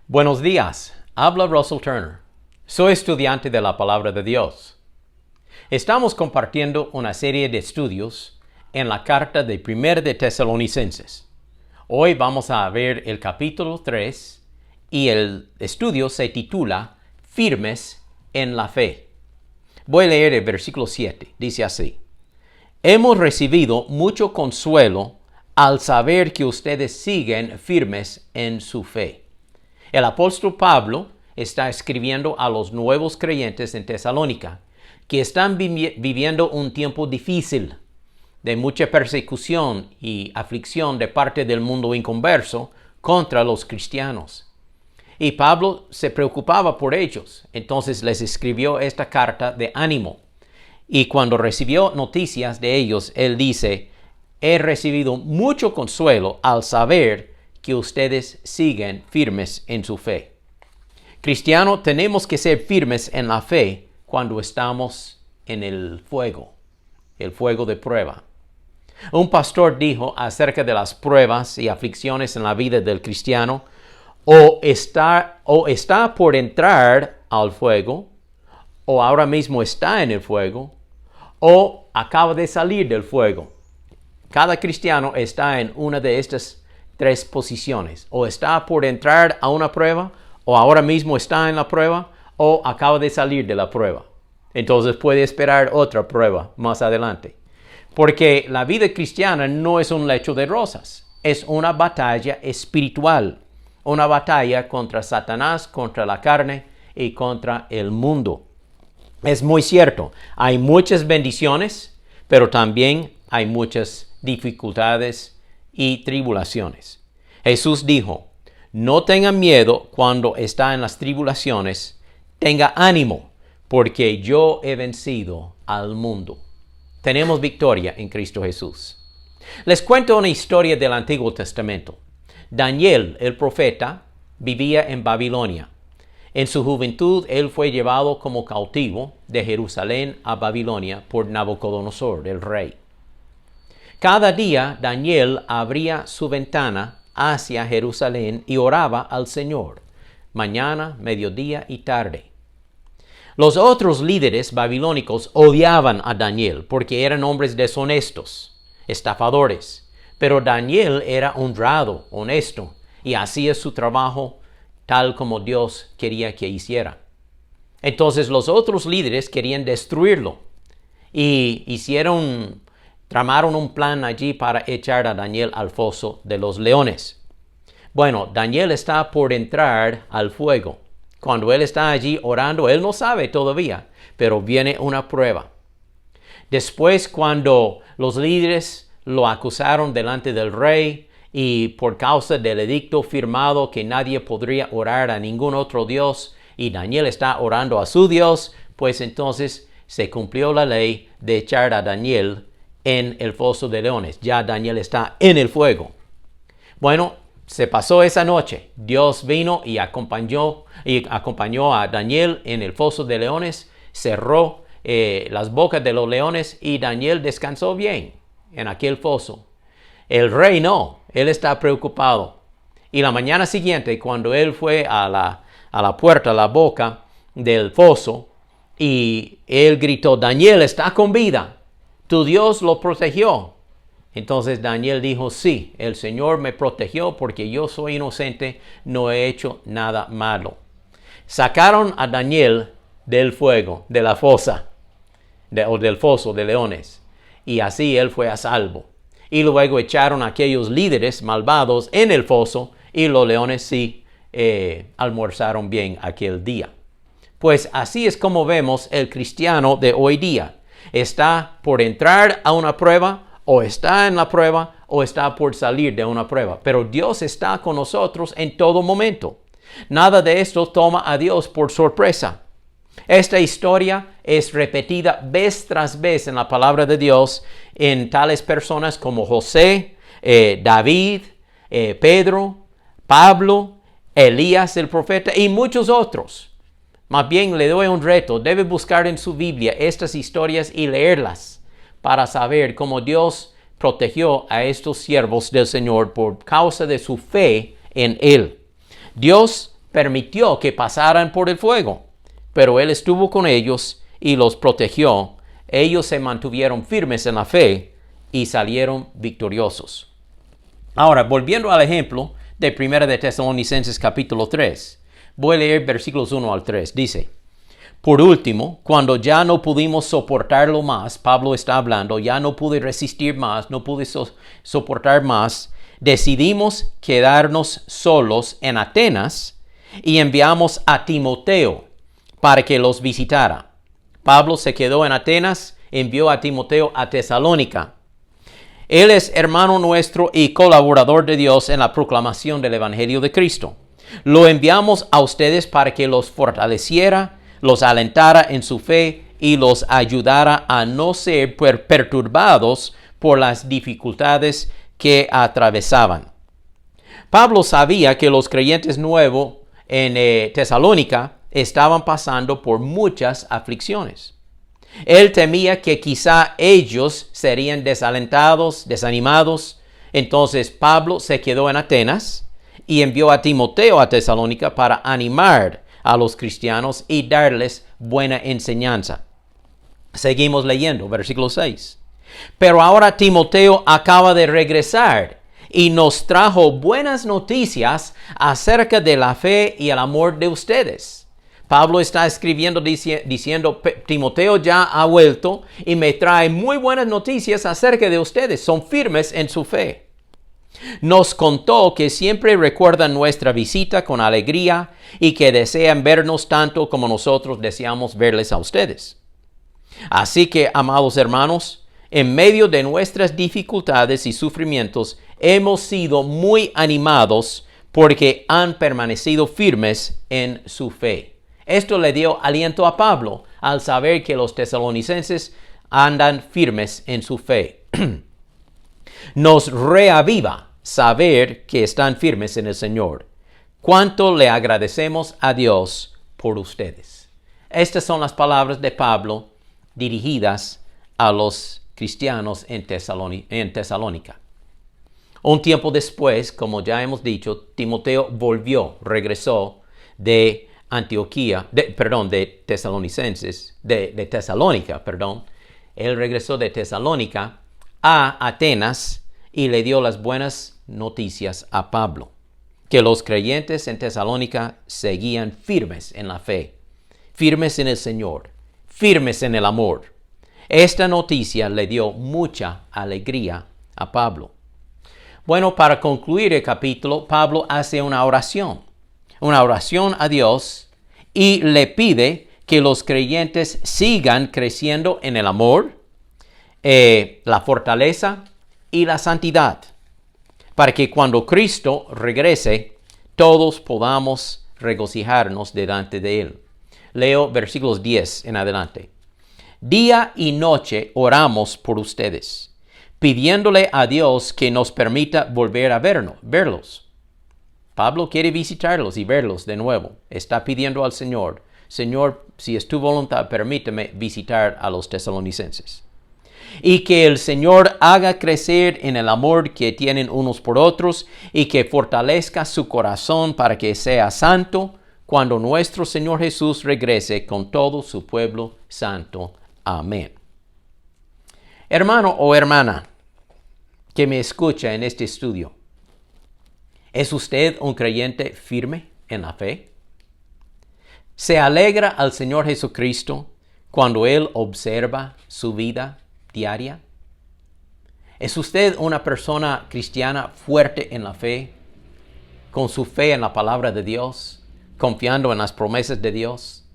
Buenos días, habla Russell Turner. Soy estudiante de la Palabra de Dios. Estamos compartiendo una serie de estudios en la carta de 1 de Tesalonicenses. Hoy vamos a ver el capítulo 3 y el estudio se titula Firmes en la Fe. Voy a leer el versículo 7. Dice así: Hemos recibido mucho consuelo al saber que ustedes siguen firmes en su fe. El apóstol Pablo está escribiendo a los nuevos creyentes en Tesalónica, que están viviendo un tiempo difícil, de mucha persecución y aflicción de parte del mundo inconverso contra los cristianos. Y Pablo se preocupaba por ellos, entonces les escribió esta carta de ánimo. Y cuando recibió noticias de ellos, él dice: he recibido mucho consuelo al saber que ustedes siguen firmes en su fe. Cristiano, tenemos que ser firmes en la fe cuando estamos en el fuego de prueba. Un pastor dijo acerca de las pruebas y aflicciones en la vida del cristiano: o está por entrar al fuego, o ahora mismo está en el fuego, o acaba de salir del fuego. Cada cristiano está en una de estas tres posiciones: o está por entrar a una prueba, o ahora mismo está en la prueba, o acaba de salir de la prueba. Entonces puede esperar otra prueba más adelante. Porque la vida cristiana no es un lecho de rosas, es una batalla espiritual, una batalla contra Satanás, contra la carne y contra el mundo. Es muy cierto, hay muchas bendiciones, pero también hay muchas dificultades y tribulaciones. Jesús dijo: no tengan miedo cuando está en las tribulaciones, tenga ánimo, porque yo he vencido al mundo. Tenemos victoria en Cristo Jesús. Les cuento una historia del Antiguo Testamento. Daniel, el profeta, vivía en Babilonia. En su juventud, él fue llevado como cautivo de Jerusalén a Babilonia por Nabucodonosor, el rey. Cada día, Daniel abría su ventana hacia Jerusalén y oraba al Señor, mañana, mediodía y tarde. Los otros líderes babilónicos odiaban a Daniel porque eran hombres deshonestos, estafadores. Pero Daniel era honrado, honesto, y hacía su trabajo tal como Dios quería que hiciera. Entonces los otros líderes querían destruirlo y tramaron un plan allí para echar a Daniel al foso de los leones. Bueno, Daniel está por entrar al fuego. Cuando él está allí orando, él no sabe todavía, pero viene una prueba. Después, cuando los líderes lo acusaron delante del rey y por causa del edicto firmado que nadie podría orar a ningún otro Dios y Daniel está orando a su Dios, pues entonces se cumplió la ley de echar a Daniel en el foso de leones. Ya Daniel está en el fuego. Bueno, se pasó esa noche. Dios vino y acompañó a Daniel en el foso de leones, cerró las bocas de los leones y Daniel descansó bien en aquel foso. El rey no, él está preocupado. Y la mañana siguiente, cuando él fue a la puerta, a la boca del foso, y él gritó: Daniel está con vida, tu Dios lo protegió. Entonces Daniel dijo: sí, el Señor me protegió porque yo soy inocente, no he hecho nada malo. Sacaron a Daniel del fuego, de la fosa, o del foso de leones, y así él fue a salvo. Y luego echaron a aquellos líderes malvados en el foso, y los leones sí almorzaron bien aquel día. Pues así es como vemos el cristiano de hoy día. Está por entrar a una prueba, o está en la prueba, o está por salir de una prueba. Pero Dios está con nosotros en todo momento. Nada de esto toma a Dios por sorpresa. Esta historia es repetida vez tras vez en la palabra de Dios en tales personas como José, David, Pedro, Pablo, Elías el profeta y muchos otros. Más bien le doy un reto: debe buscar en su Biblia estas historias y leerlas para saber cómo Dios protegió a estos siervos del Señor por causa de su fe en Él. Dios permitió que pasaran por el fuego, pero Él estuvo con ellos y los protegió. Ellos se mantuvieron firmes en la fe y salieron victoriosos. Ahora, volviendo al ejemplo de 1 de Tesalonicenses capítulo 3, voy a leer versículos 1 al 3. Dice: por último, cuando ya no pudimos soportarlo más, Pablo está hablando, ya no pude resistir más, no pude soportar más, decidimos quedarnos solos en Atenas y enviamos a Timoteo para que los visitara. Pablo se quedó en Atenas, envió a Timoteo a Tesalónica. Él es hermano nuestro y colaborador de Dios en la proclamación del Evangelio de Cristo. Lo enviamos a ustedes para que los fortaleciera, los alentara en su fe y los ayudara a no ser perturbados por las dificultades que atravesaban. Pablo sabía que los creyentes nuevos en Tesalónica estaban pasando por muchas aflicciones. Él temía que quizá ellos serían desalentados, desanimados. Entonces Pablo se quedó en Atenas y envió a Timoteo a Tesalónica para animar a los cristianos y darles buena enseñanza. Seguimos leyendo, versículo 6. Pero ahora Timoteo acaba de regresar y nos trajo buenas noticias acerca de la fe y el amor de ustedes. Pablo está escribiendo diciendo, Timoteo ya ha vuelto y me trae muy buenas noticias acerca de ustedes. Son firmes en su fe. Nos contó que siempre recuerdan nuestra visita con alegría y que desean vernos tanto como nosotros deseamos verles a ustedes. Así que, amados hermanos, en medio de nuestras dificultades y sufrimientos, hemos sido muy animados porque han permanecido firmes en su fe. Esto le dio aliento a Pablo al saber que los tesalonicenses andan firmes en su fe. Nos reaviva saber que están firmes en el Señor. Cuánto le agradecemos a Dios por ustedes. Estas son las palabras de Pablo dirigidas a los cristianos en Tesalónica. Un tiempo después, como ya hemos dicho, Timoteo regresó de Tesalónica. Él regresó de Tesalónica a Atenas y le dio las buenas noticias a Pablo, que los creyentes en Tesalónica seguían firmes en la fe, firmes en el Señor, firmes en el amor. Esta noticia le dio mucha alegría a Pablo. Bueno, para concluir el capítulo, Pablo hace una oración a Dios y le pide que los creyentes sigan creciendo en el amor, la fortaleza y la santidad, para que cuando Cristo regrese, todos podamos regocijarnos delante de Él. Leo versículos 10 en adelante. Día y noche oramos por ustedes, pidiéndole a Dios que nos permita volver a verlos. Pablo quiere visitarlos y verlos de nuevo. Está pidiendo al Señor, Señor, si es tu voluntad, permíteme visitar a los tesalonicenses. Y que el Señor haga crecer en el amor que tienen unos por otros y que fortalezca su corazón para que sea santo cuando nuestro Señor Jesús regrese con todo su pueblo santo. Amén. Hermano o hermana que me escucha en este estudio, ¿es usted un creyente firme en la fe? ¿Se alegra al Señor Jesucristo cuando Él observa su vida diaria? ¿Es usted una persona cristiana fuerte en la fe, con su fe en la palabra de Dios, confiando en las promesas de Dios?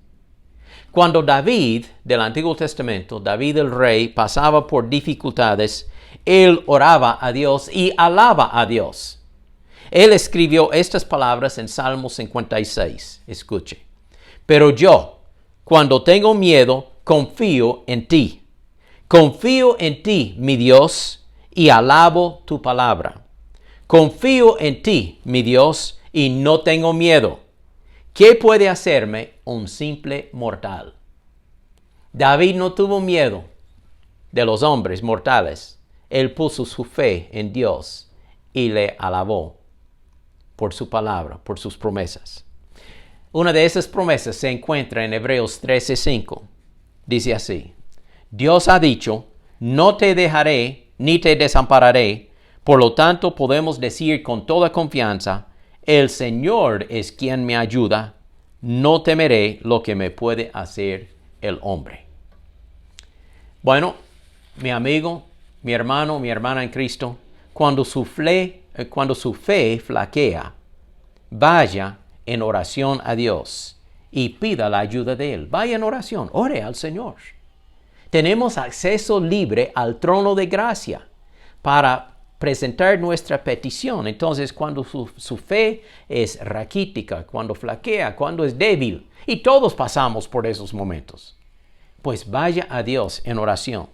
Cuando David, del Antiguo Testamento, David el rey, pasaba por dificultades, él oraba a Dios y alaba a Dios. Él escribió estas palabras en Salmo 56. Escuche. Pero yo, cuando tengo miedo, confío en ti. Confío en ti, mi Dios, y alabo tu palabra. Confío en ti, mi Dios, y no tengo miedo. ¿Qué puede hacerme un simple mortal? David no tuvo miedo de los hombres mortales. Él puso su fe en Dios y le alabó por su palabra, por sus promesas. Una de esas promesas se encuentra en Hebreos 13:5. Dice así: Dios ha dicho, no te dejaré ni te desampararé. Por lo tanto, podemos decir con toda confianza, el Señor es quien me ayuda. No temeré lo que me puede hacer el hombre. Bueno, mi amigo, mi hermano, mi hermana en Cristo, cuando su fe flaquea, vaya en oración a Dios y pida la ayuda de Él. Vaya en oración, ore al Señor. Tenemos acceso libre al trono de gracia para presentar nuestra petición. Entonces, cuando su fe es raquítica, cuando flaquea, cuando es débil, y todos pasamos por esos momentos, pues vaya a Dios en oración.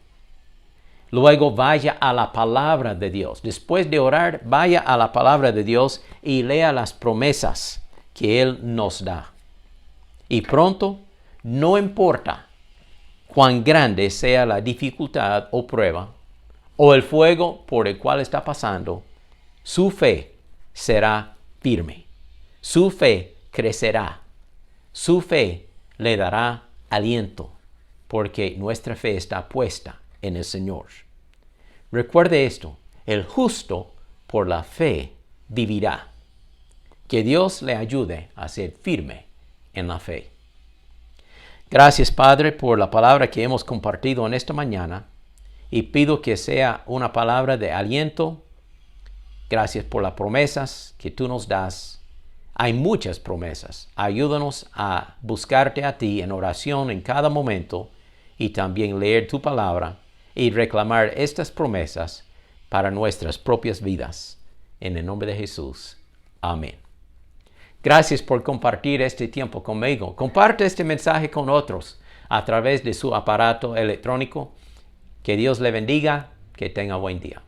Luego vaya a la palabra de Dios. Después de orar, vaya a la palabra de Dios y lea las promesas que Él nos da. Y pronto, no importa cuán grande sea la dificultad o prueba, o el fuego por el cual está pasando, su fe será firme. Su fe crecerá. Su fe le dará aliento, porque nuestra fe está puesta en el Señor. Recuerde esto: el justo por la fe vivirá. Que Dios le ayude a ser firme en la fe. Gracias, Padre, por la palabra que hemos compartido en esta mañana, y pido que sea una palabra de aliento. Gracias por las promesas que tú nos das. Hay muchas promesas. Ayúdanos a buscarte a ti en oración en cada momento y también leer tu palabra y reclamar estas promesas para nuestras propias vidas. En el nombre de Jesús. Amén. Gracias por compartir este tiempo conmigo. Comparte este mensaje con otros a través de su aparato electrónico. Que Dios le bendiga. Que tenga buen día.